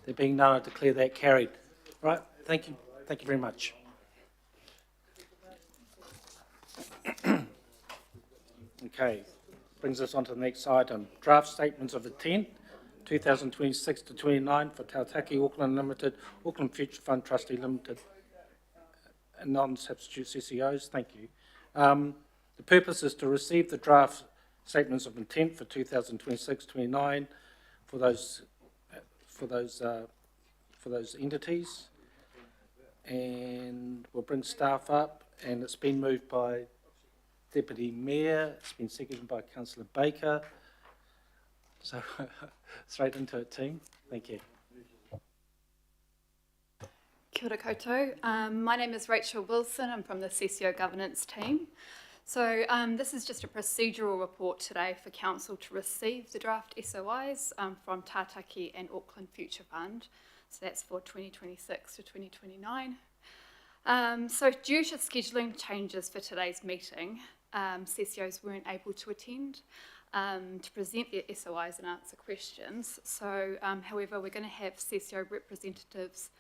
There being none, I declare that carried. Right, thank you very much. Okay, brings us on to the next item. Draft Statements of Intent, 2026 to 29 for Tautaki Auckland Limited, Auckland Future Fund Trustee Limited, and non-substitute CCOs. Thank you. The purpose is to receive the draft statements of intent for 2026-29 for those entities, and we'll bring staff up. And it's been moved by Deputy Mayor. It's been seconded by Councillor Baker. So straight into it, team. Thank you. Kia ora koutou. My name is Rachel Wilson. I'm from the CCO governance team. So this is just a procedural report today for Council to receive the draft SOIs from Tātaki and Auckland Future Fund. So that's for 2026 to 2029. So due to scheduling changes for today's meeting, CCOs weren't able to attend to present their SOIs and answer questions. So however, we're going to have CCO representatives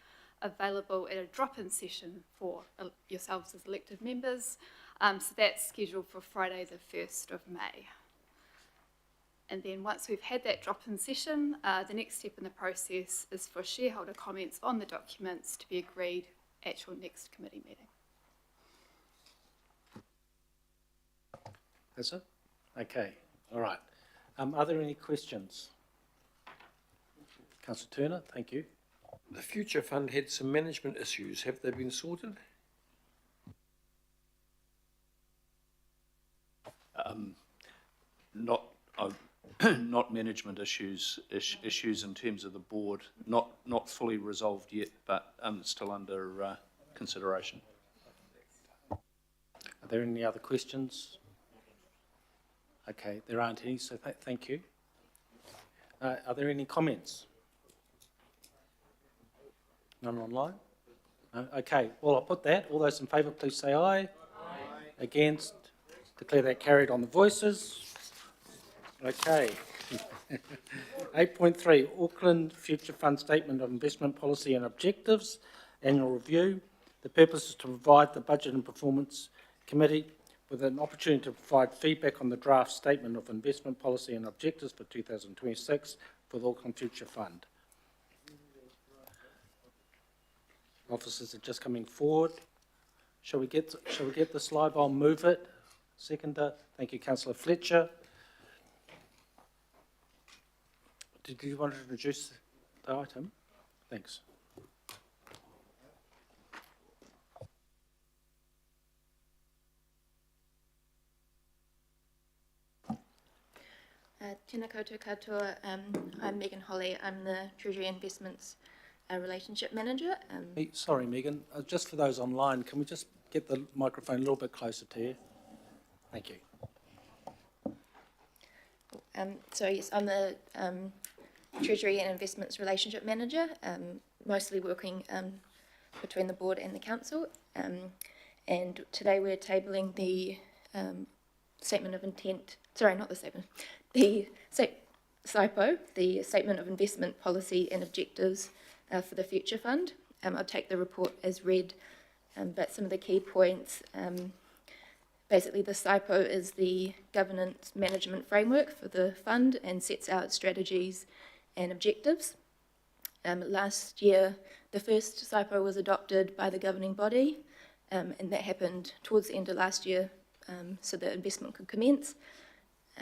available at a drop-in session for yourselves as elected members. So that's scheduled for Friday the 1st of May. And then once we've had that drop-in session, the next step in the process is for shareholder comments on the documents to be agreed at your next committee meeting. That's it? Okay, all right. Are there any questions? Councillor Turner, thank you. The Future Fund had some management issues. Have they been sorted? Not management issues in terms of the board, not fully resolved yet, but still under consideration. Are there any other questions? Okay, there aren't any, so thank you. Are there any comments? None online? No? Okay, well, I'll put that. All those in favour, please say aye. Aye. Against? Declare that carried on the voices. Okay. 8.3, Auckland Future Fund Statement of Investment Policy and Objectives, Annual Review. The purpose is to provide the Budget and Performance Committee with an opportunity to provide feedback on the draft Statement of Investment Policy and Objectives for 2026 for the Auckland Future Fund. Officers are just coming forward. Shall we get the slide? I'll move it. Seconder. Thank you, Councillor Fletcher. Did you want to introduce the item? Thanks. Tēnā koutou katoa. I'm Megan Holly. I'm the Treasury Investments Relationship Manager. Sorry, Megan. Just for those online, can we just get the microphone a little bit closer to you? Thank you. So yes, I'm the Treasury and Investments Relationship Manager, mostly working between the board and the council. And today we're tabling the statement of intent. Sorry, not the statement. The SIPO, the Statement of Investment Policy and Objectives for the Future Fund. I'll take the report as read, but some of the key points. Basically, the SIPO is the governance management framework for the fund and sets out strategies and objectives. Last year, the first SIPO was adopted by the governing body, and that happened towards the end of last year, so the investment could commence.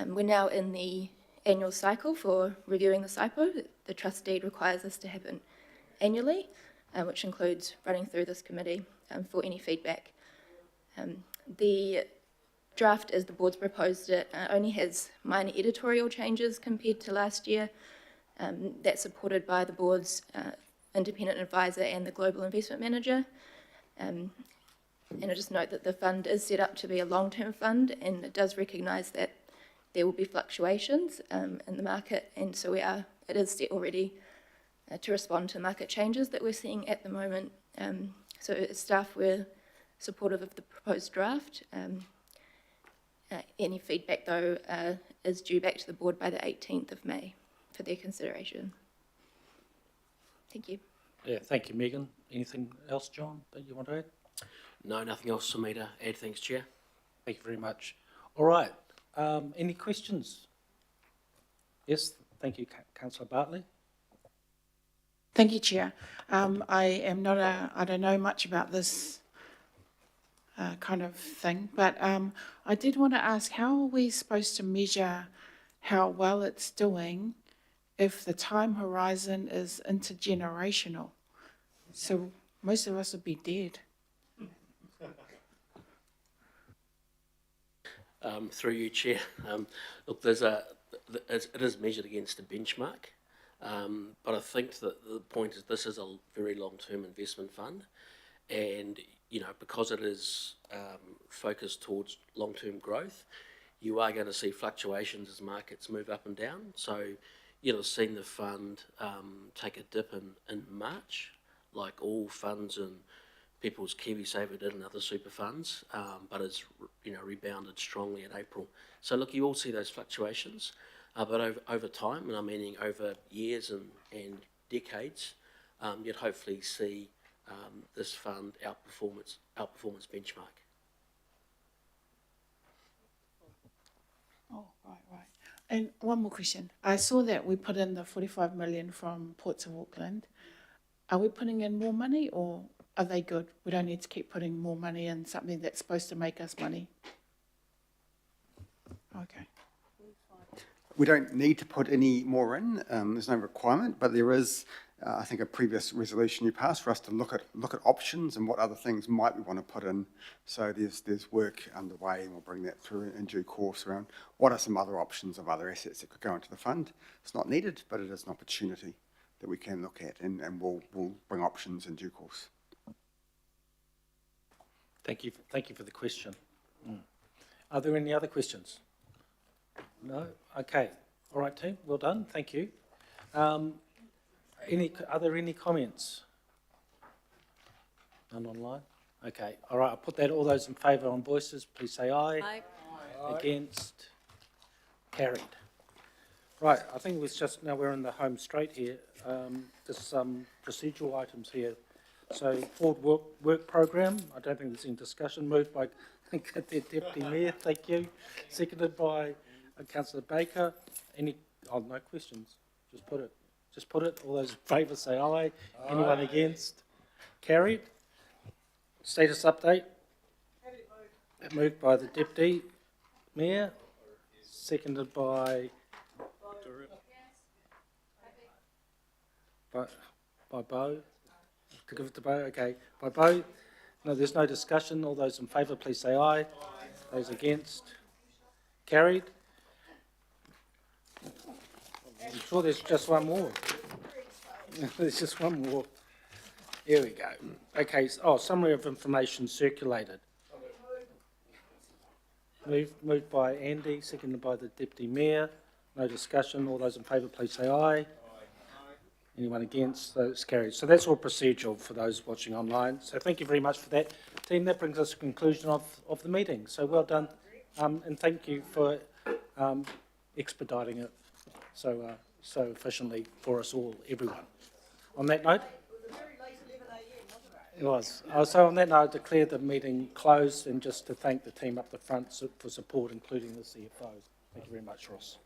We're now in the annual cycle for reviewing the SIPO. The trust deed requires this to happen annually, which includes running through this committee for any feedback. The draft, as the board's proposed it, only has minor editorial changes compared to last year. That's supported by the board's independent advisor and the global investment manager. And I just note that the fund is set up to be a long-term fund, and it does recognise that there will be fluctuations in the market, and so it is set already to respond to market changes that we're seeing at the moment. So as staff, we're supportive of the proposed draft. Any feedback, though, is due back to the board by the 18th of May for their consideration. Thank you. Yeah, thank you, Megan. Anything else, John, that you want to add? No, nothing else for me to add. Thanks, Chair. Thank you very much. All right, any questions? Yes, thank you, Councillor Bartley. Thank you, Chair. I don't know much about this kind of thing, but I did want to ask, how are we supposed to measure how well it's doing if the time horizon is intergenerational? So most of us would be dead. Through you, Chair. Look, it is measured against a benchmark, but I think that the point is this is a very long-term investment fund, and because it is focused towards long-term growth, you are going to see fluctuations as markets move up and down. So you'll have seen the fund take a dip in March, like all funds and people's KiwiSaver did and other super funds, but it's rebounded strongly in April. So look, you all see those fluctuations, but over time, and I'm meaning over years and decades, you'd hopefully see this fund outperform its benchmark. Oh, right. And one more question. I saw that we put in the 45 million from Ports of Auckland. Are we putting in more money, or are they good? We don't need to keep putting more money in something that's supposed to make us money. Okay. We don't need to put any more in. There's no requirement, but there is, I think, a previous resolution you passed for us to look at options and what other things might we want to put in. So there's work underway, and we'll bring that through in due course around what are some other options of other assets that could go into the fund. It's not needed, but it is an opportunity that we can look at, and we'll bring options in due course. Thank you for the question. Are there any other questions? No? Okay. All right, team. Well done. Thank you. Are there any comments? None online? Okay. All right. I'll put that. All those in favour on voices, please say aye. Aye. Against? Carried. Right. I think now we're in the home straight here. There's some procedural items here. So, forward work program. I don't think there's any discussion. Moved by the Deputy Mayor. Thank you. Seconded by Councillor Baker. No questions. Just put it. All those in favour say aye. Anyone against? Carried. Status update. Moved by the Deputy Mayor. Seconded by Bo. To give it to Bo. Okay. By Bo. No, there's no discussion. All those in favour, please say aye. Those against? Carried. I'm sure there's just one more. There's just one more. Here we go. Okay. Summary of information circulated. Moved by Andy, seconded by the Deputy Mayor. No discussion. All those in favour, please say aye. Anyone against? Those carried. So that's all procedural for those watching online. So thank you very much for that. Team, that brings us to the conclusion of the meeting. So well done, and thank you for expediting it so efficiently for us all, everyone. On that note, it was. So on that note, I declare the meeting closed, and just to thank the team up the front for support, including the CFO. Thank you very much, Ross.